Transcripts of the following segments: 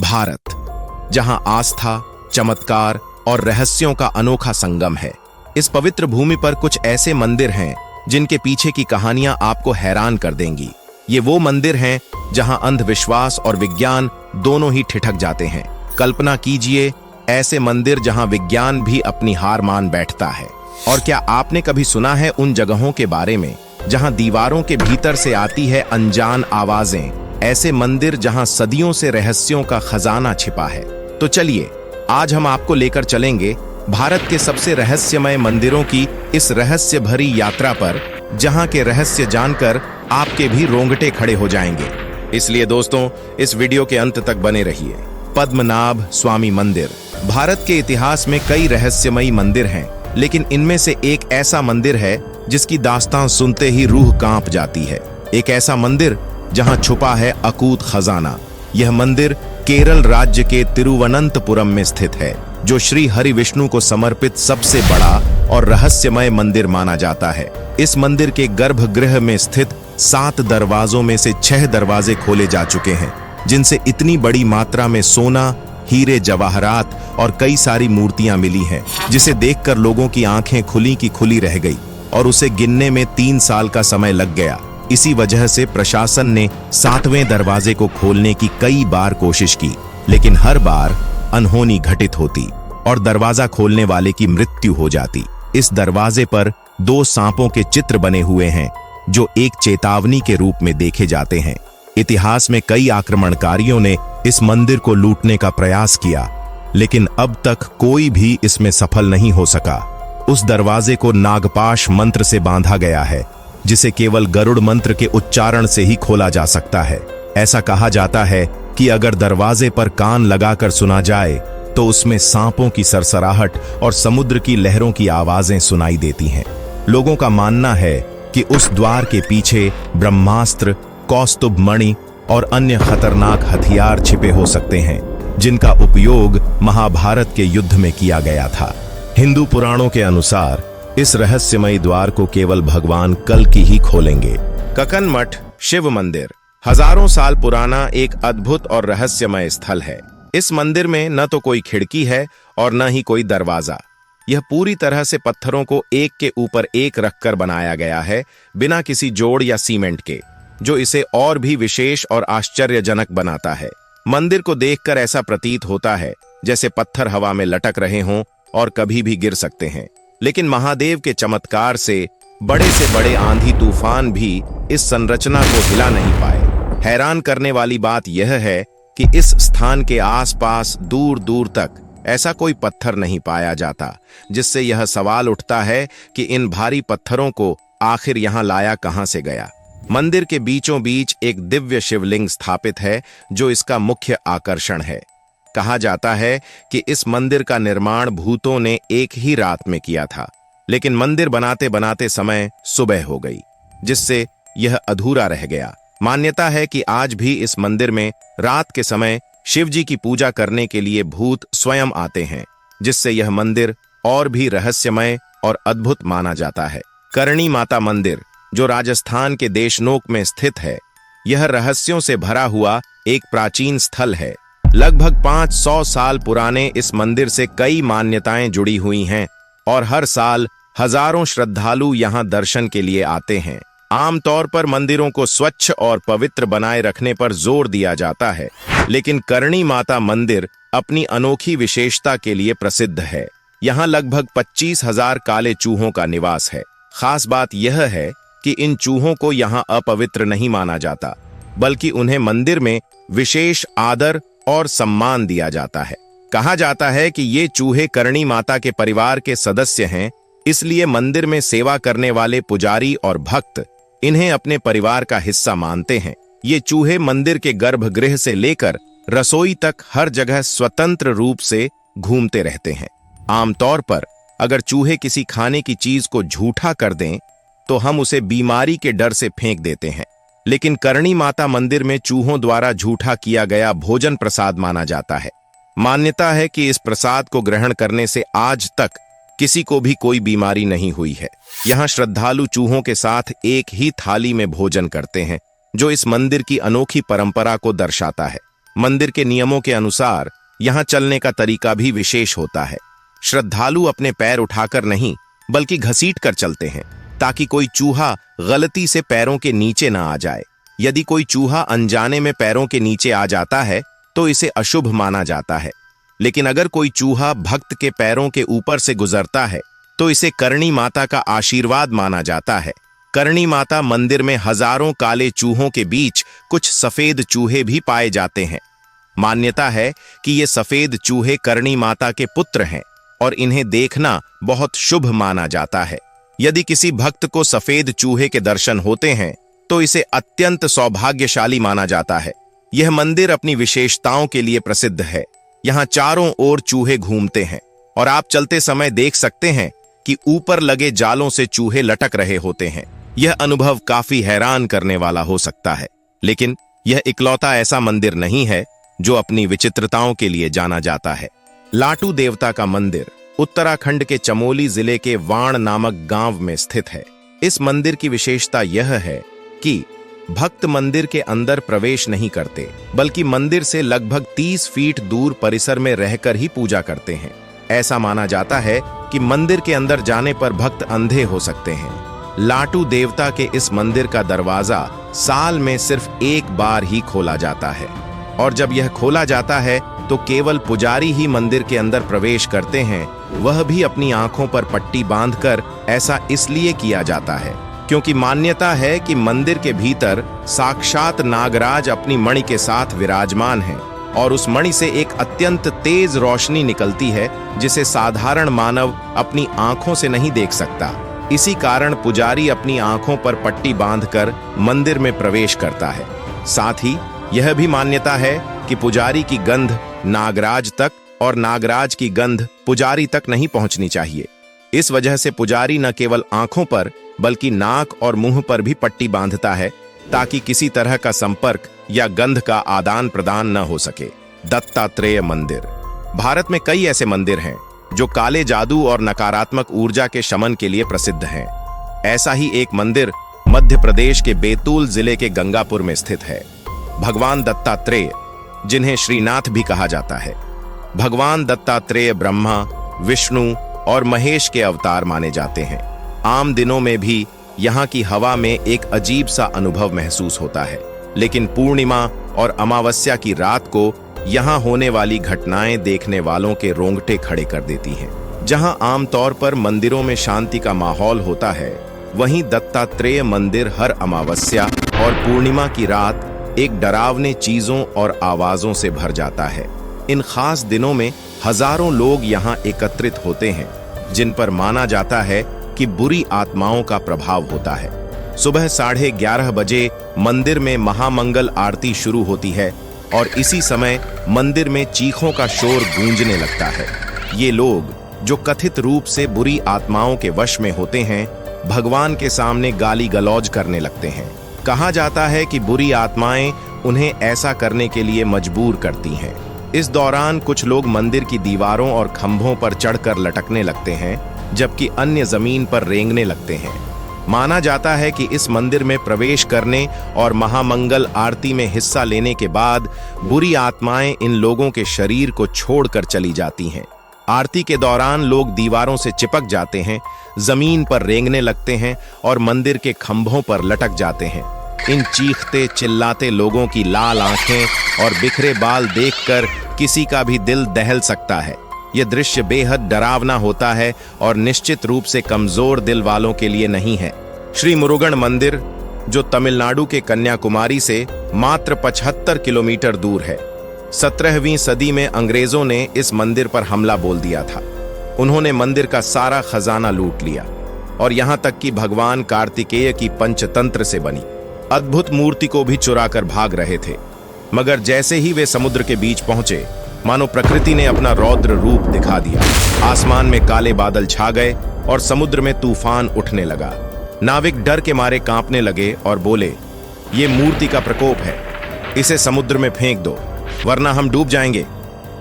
भारत, जहां आस्था, चमत्कार और रहस्यों का अनोखा संगम है। इस पवित्र भूमि पर कुछ ऐसे मंदिर हैं जिनके पीछे की कहानियां आपको हैरान कर देंगी। ये वो मंदिर हैं जहां अंधविश्वास और विज्ञान दोनों ही ठिठक जाते हैं। कल्पना कीजिए ऐसे मंदिर जहां विज्ञान भी अपनी हार मान बैठता है। और क्या आपने कभी सुना है उन जगहों के बारे में जहां दीवारों के भीतर से आती है अनजान आवाजें? ऐसे मंदिर जहां सदियों से रहस्यों का खजाना छिपा है। तो चलिए आज हम आपको लेकर चलेंगे भारत के सबसे रहस्यमय मंदिरों की इस रहस्य भरी यात्रा पर, जहां के रहस्य जानकर आपके भी रोंगटे खड़े हो जाएंगे। इसलिए दोस्तों, इस वीडियो के अंत तक बने रहिए। पद्मनाभ स्वामी मंदिर। भारत के इतिहास में कई रहस्यमयी मंदिर हैं, लेकिन इनमें से एक ऐसा मंदिर है जिसकी दास्तान सुनते ही रूह कांप जाती है। एक ऐसा मंदिर जहां छुपा है अकूत खजाना। यह मंदिर केरल राज्य के तिरुवनंतपुरम में स्थित है, जो श्री हरि विष्णु को समर्पित सबसे बड़ा और रहस्यमय मंदिर माना जाता है। इस मंदिर के गर्भगृह में स्थित 7 दरवाजों में से 6 दरवाजे खोले जा चुके हैं, जिनसे इतनी बड़ी मात्रा में सोना, हीरे, जवाहरात और कई सारी मूर्तियां मिली हैं, जिसे देखकर लोगों की आंखें खुली की खुली रह गई और उसे गिनने में 3 साल का समय लग गया। इसी वजह से प्रशासन ने 7वें दरवाजे को खोलने की कई बार कोशिश की, लेकिन हर बार अनहोनी घटित होती और दरवाजा खोलने वाले की मृत्यु हो जाती। इस दरवाजे पर 2 सांपों के चित्र बने हुए हैं, जो एक चेतावनी के रूप में देखे जाते हैं। इतिहास में कई आक्रमणकारियों ने इस मंदिर को लूटने का प्रयास किया, लेकिन अब तक कोई भी इसमें सफल नहीं हो सका। उस दरवाजे को नागपाश मंत्र से बांधा गया है, जिसे केवल गरुड़ मंत्र के उच्चारण से ही खोला जा सकता है। ऐसा कहा जाता है कि अगर दरवाजे पर कान लगाकर सुना जाए तो उसमें सांपों की सरसराहट और समुद्र की लहरों की आवाजें सुनाई देती हैं। लोगों का मानना है कि उस द्वार के पीछे ब्रह्मास्त्र, कौस्तुभ मणि और अन्य खतरनाक हथियार छिपे हो सकते हैं, जिनका उपयोग महाभारत के युद्ध में किया गया था। हिंदू पुराणों के अनुसार इस रहस्यमयी द्वार को केवल भगवान कल की ही खोलेंगे। ककन मठ शिव मंदिर हजारों साल पुराना एक अद्भुत और रहस्यमय स्थल है। इस मंदिर में न तो कोई खिड़की है और न ही कोई दरवाजा। यह पूरी तरह से पत्थरों को एक के ऊपर एक रखकर बनाया गया है, बिना किसी जोड़ या सीमेंट के, जो इसे और भी विशेष और आश्चर्यजनक बनाता है। मंदिर को देखकर ऐसा प्रतीत होता है जैसे पत्थर हवा में लटक रहे हों और कभी भी गिर सकते हैं। लेकिन महादेव के चमत्कार से बड़े आंधी तूफान भी इस संरचना को हिला नहीं पाए। हैरान करने वाली बात यह है कि इस स्थान के आसपास दूर दूर तक ऐसा कोई पत्थर नहीं पाया जाता, जिससे यह सवाल उठता है कि इन भारी पत्थरों को आखिर यहाँ लाया कहां से गया। मंदिर के बीचों बीच एक दिव्य शिवलिंग स्थापित है, जो इसका मुख्य आकर्षण है। कहा जाता है कि इस मंदिर का निर्माण भूतों ने एक ही रात में किया था, लेकिन मंदिर बनाते बनाते समय सुबह हो गई, जिससे यह अधूरा रह गया। मान्यता है कि आज भी इस मंदिर में रात के समय शिवजी की पूजा करने के लिए भूत स्वयं आते हैं, जिससे यह मंदिर और भी रहस्यमय और अद्भुत माना जाता है। करणी माता मंदिर, जो राजस्थान के देशनोक में स्थित है, यह रहस्यों से भरा हुआ एक प्राचीन स्थल है। लगभग 500 साल पुराने इस मंदिर से कई मान्यताएं जुड़ी हुई हैं और हर साल हजारों श्रद्धालु यहां दर्शन के लिए आते हैं। आमतौर पर मंदिरों को स्वच्छ और पवित्र बनाए रखने पर जोर दिया जाता है, लेकिन करणी माता मंदिर अपनी अनोखी विशेषता के लिए प्रसिद्ध है। यहां लगभग 25,000 काले चूहों का निवास है। खास बात यह है कि इन चूहों को यहां अपवित्र नहीं माना जाता, बल्कि उन्हें मंदिर में विशेष आदर और सम्मान दिया जाता है। कहा जाता है कि ये चूहे करणी माता के परिवार के सदस्य हैं, इसलिए मंदिर में सेवा करने वाले पुजारी और भक्त इन्हें अपने परिवार का हिस्सा मानते हैं। ये चूहे मंदिर के गर्भगृह से लेकर रसोई तक हर जगह स्वतंत्र रूप से घूमते रहते हैं। आमतौर पर अगर चूहे किसी खाने की चीज को झूठा कर दें तो हम उसे बीमारी के डर से फेंक देते हैं, लेकिन करणी माता मंदिर में चूहों द्वारा झूठा किया गया भोजन प्रसाद माना जाता है। मान्यता है कि इस प्रसाद को ग्रहण करने से आज तक किसी को भी कोई बीमारी नहीं हुई है। यहाँ श्रद्धालु चूहों के साथ एक ही थाली में भोजन करते हैं, जो इस मंदिर की अनोखी परंपरा को दर्शाता है। मंदिर के नियमों के अनुसार यहाँ चलने का तरीका भी विशेष होता है। श्रद्धालु अपने पैर उठाकर नहीं बल्कि घसीट कर चलते हैं ताकि कोई चूहा गलती से पैरों के नीचे ना आ जाए। यदि कोई चूहा अनजाने में पैरों के नीचे आ जाता है तो इसे अशुभ माना जाता है, लेकिन अगर कोई चूहा भक्त के पैरों के ऊपर से गुजरता है तो इसे करणी माता का आशीर्वाद माना जाता है। करणी माता मंदिर में हजारों काले चूहों के बीच कुछ सफेद चूहे भी पाए जाते हैं। मान्यता है कि ये सफेद चूहे करणी माता के पुत्र हैं और इन्हें देखना बहुत शुभ माना जाता है। यदि किसी भक्त को सफेद चूहे के दर्शन होते हैं तो इसे अत्यंत सौभाग्यशाली माना जाता है। यह मंदिर अपनी विशेषताओं के लिए प्रसिद्ध है। यहाँ चारों ओर चूहे घूमते हैं और आप चलते समय देख सकते हैं कि ऊपर लगे जालों से चूहे लटक रहे होते हैं। यह अनुभव काफी हैरान करने वाला हो सकता है, लेकिन यह इकलौता ऐसा मंदिर नहीं है जो अपनी विचित्रताओं के लिए जाना जाता है। लाटू देवता का मंदिर उत्तराखंड के चमोली जिले के वाण नामक गांव में स्थित है। इस मंदिर की विशेषता यह है कि भक्त मंदिर के अंदर प्रवेश नहीं करते, बल्कि मंदिर से लगभग 30 फीट दूर परिसर में रहकर ही पूजा करते हैं। ऐसा माना जाता है कि मंदिर के अंदर जाने पर भक्त अंधे हो सकते हैं। लाटू देवता के इस मंदिर का दरवाजा साल में सिर्फ एक बार ही खोला जाता है और जब यह खोला जाता है तो केवल पुजारी ही मंदिर के अंदर प्रवेश करते हैं। वह भी अपनी आंखों पर पट्टी बांधकर। ऐसा इसलिए किया जाता है क्योंकि मान्यता है कि मंदिर के भीतर साक्षात नागराज अपनी मणि के साथ विराजमान हैं और उस मणि से एक अत्यंत तेज रोशनी निकलती है जिसे साधारण मानव अपनी आंखों से नहीं देख सकता। इसी कारण पुजारी अपनी आंखों पर पट्टी बांधकर मंदिर में प्रवेश करता है। साथ ही यह भी मान्यता है कि पुजारी की गंध नागराज तक और नागराज की गंध पुजारी तक नहीं पहुंचनी चाहिए। इस वजह से पुजारी न केवल आंखों पर बल्कि नाक और मुंह पर भी पट्टी बांधता है ताकि किसी तरह का संपर्क या गंध का आदान प्रदान न हो सके। दत्तात्रेय मंदिर। भारत में कई ऐसे मंदिर हैं जो काले जादू और नकारात्मक ऊर्जा के शमन के लिए प्रसिद्ध हैं। ऐसा ही एक मंदिर मध्य प्रदेश के बैतूल जिले के गंगापुर में स्थित है। भगवान दत्तात्रेय, जिन्हें श्रीनाथ भी कहा जाता है, भगवान दत्तात्रेय ब्रह्मा, विष्णु और महेश के अवतार माने जाते हैं। आम दिनों में भी यहाँ की हवा में एक अजीब सा अनुभव महसूस होता है, लेकिन पूर्णिमा और अमावस्या की रात को यहाँ होने वाली घटनाएं देखने वालों के रोंगटे खड़े कर देती हैं। जहाँ आमतौर पर मंदिरों में शांति का माहौल होता है, वहीं दत्तात्रेय मंदिर हर अमावस्या और पूर्णिमा की रात एक डरावने चीजों और आवाजों से भर जाता है। इन खास दिनों में हजारों लोग यहाँ एकत्रित होते हैं, जिन पर माना जाता है कि बुरी आत्माओं का प्रभाव होता है। सुबह 11:30 बजे मंदिर में महामंगल आरती शुरू होती है और इसी समय मंदिर में चीखों का शोर गूंजने लगता है। ये लोग, जो कथित रूप से बुरी आत्माओं के वश में होते हैं, भगवान के सामने गाली गलौज करने लगते हैं। कहा जाता है कि बुरी आत्माएं उन्हें ऐसा करने के लिए मजबूर करती हैं। इस दौरान कुछ लोग मंदिर की दीवारों और खंभों पर चढ़कर लटकने लगते हैं, जबकि अन्य जमीन पर रेंगने लगते हैं। माना जाता है कि इस मंदिर में प्रवेश करने और महामंगल आरती में हिस्सा लेने के बाद बुरी आत्माएं इन लोगों के शरीर को छोड़कर चली जाती हैं। आरती के दौरान लोग दीवारों से चिपक जाते हैं, जमीन पर रेंगने लगते हैं और मंदिर के खंभों पर लटक जाते हैं। इन चीखते चिल्लाते लोगों की लाल आंखें और बिखरे बाल देखकर किसी का भी दिल दहल सकता है। यह दृश्य बेहद डरावना होता है और निश्चित रूप से कमजोर दिल वालों के लिए नहीं है। श्री मुरुगन मंदिर, जो तमिलनाडु के कन्याकुमारी से मात्र 75 किलोमीटर दूर है, 17वीं सदी में अंग्रेजों ने इस मंदिर पर हमला बोल दिया था। उन्होंने मंदिर का सारा खजाना लूट लिया और यहां तक कि भगवान कार्तिकेय की पंचतंत्र से बनी अद्भुत मूर्ति को भी चुरा कर भाग रहे थे। मगर जैसे ही वे समुद्र के बीच पहुंचे, मानो प्रकृति ने अपना रौद्र रूप दिखा दिया। आसमान में काले बादल छा गए और समुद्र में तूफान उठने लगा। नाविक डर के मारे कांपने लगे और बोले, ये मूर्ति का प्रकोप है, इसे समुद्र में फेंक दो वरना हम डूब जाएंगे।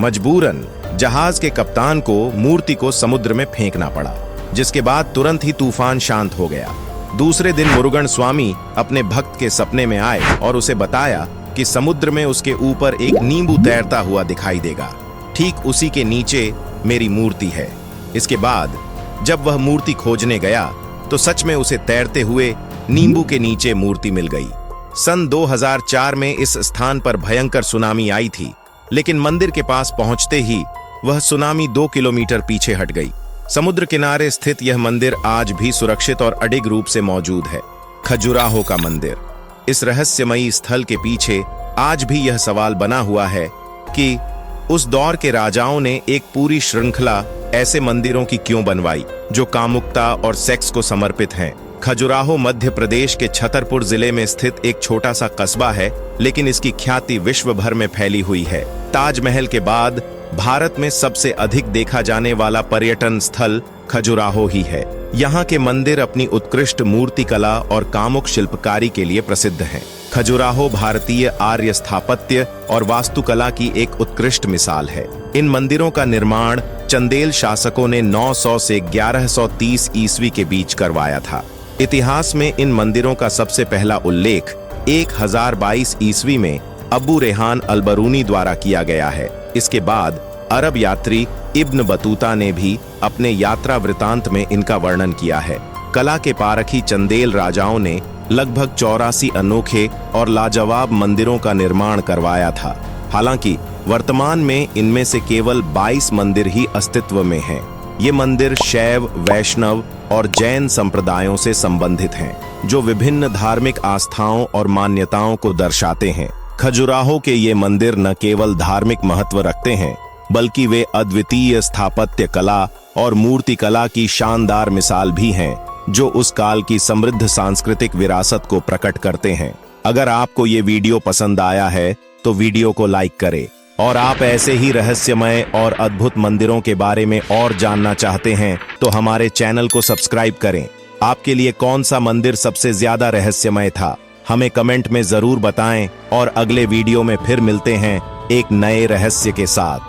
मजबूरन जहाज के कप्तान को मूर्ति को समुद्र में फेंकना पड़ा, जिसके बाद तुरंत ही तूफान शांत हो गया। दूसरे दिन मुरुगन स्वामी अपने भक्त के सपने में आए और उसे बताया कि समुद्र में उसके ऊपर एक नींबू तैरता हुआ दिखाई देगा। ठीक उसी के नीचे मेरी मूर्ति है। इसके बाद जब वह मूर्ति खोजने गया तो सच में उसे तैरते हुए नींबू के नीचे मूर्ति मिल गई। सन 2004 में इस स्थान पर भयंकर सुनामी आई थी, लेकिन मंदिर के पास पहुंचते ही वह सुनामी 2 किलोमीटर पीछे हट गई। समुद्र किनारे स्थित यह मंदिर आज भी सुरक्षित और अडिग रूप से मौजूद है। खजुराहो का मंदिर। इस रहस्यमयी स्थल के पीछे आज भी यह सवाल बना हुआ है कि उस दौर के राजाओं ने एक पूरी श्रृंखला ऐसे मंदिरों की क्यों बनवाई जो कामुकता और सेक्स को समर्पित हैं। खजुराहो मध्य प्रदेश के छतरपुर जिले में स्थित एक छोटा सा कस्बा है, लेकिन इसकी ख्याति विश्व भर में फैली हुई है। ताजमहल के बाद भारत में सबसे अधिक देखा जाने वाला पर्यटन स्थल खजुराहो ही है। यहाँ के मंदिर अपनी उत्कृष्ट मूर्तिकला और कामुक शिल्पकारी के लिए प्रसिद्ध हैं। खजुराहो भारतीय आर्य स्थापत्य और वास्तुकला की एक उत्कृष्ट मिसाल है। इन मंदिरों का निर्माण चंदेल शासकों ने 900 से 1130 ईस्वी के बीच करवाया था। इतिहास में इन मंदिरों का सबसे पहला उल्लेख 1022 ईस्वी में अबू रेहान अल-बरूनी द्वारा किया गया है। इसके बाद अरब यात्री इब्न बतूता ने भी अपने यात्रा वृतांत में इनका वर्णन किया है। कला के पारखी चंदेल राजाओं ने लगभग 84 अनोखे और लाजवाब मंदिरों का निर्माण करवाया था। हालांकि वर्तमान में इनमें से केवल 22 मंदिर ही अस्तित्व में हैं। ये मंदिर शैव, वैष्णव और जैन संप्रदायों से संबंधित हैं, जो विभिन्न धार्मिक आस्थाओं और मान्यताओं को दर्शाते हैं। खजुराहो के ये मंदिर न केवल धार्मिक महत्व रखते हैं, बल्कि वे अद्वितीय स्थापत्य कला और मूर्ति कला की शानदार मिसाल भी हैं, जो उस काल की समृद्ध सांस्कृतिक विरासत को प्रकट करते हैं। अगर आपको ये वीडियो पसंद आया है तो वीडियो को लाइक करें, और आप ऐसे ही रहस्यमय और अद्भुत मंदिरों के बारे में और जानना चाहते हैं तो हमारे चैनल को सब्सक्राइब करें। आपके लिए कौन सा मंदिर सबसे ज्यादा रहस्यमय था, हमें कमेंट में जरूर बताएं, और अगले वीडियो में फिर मिलते हैं एक नए रहस्य के साथ।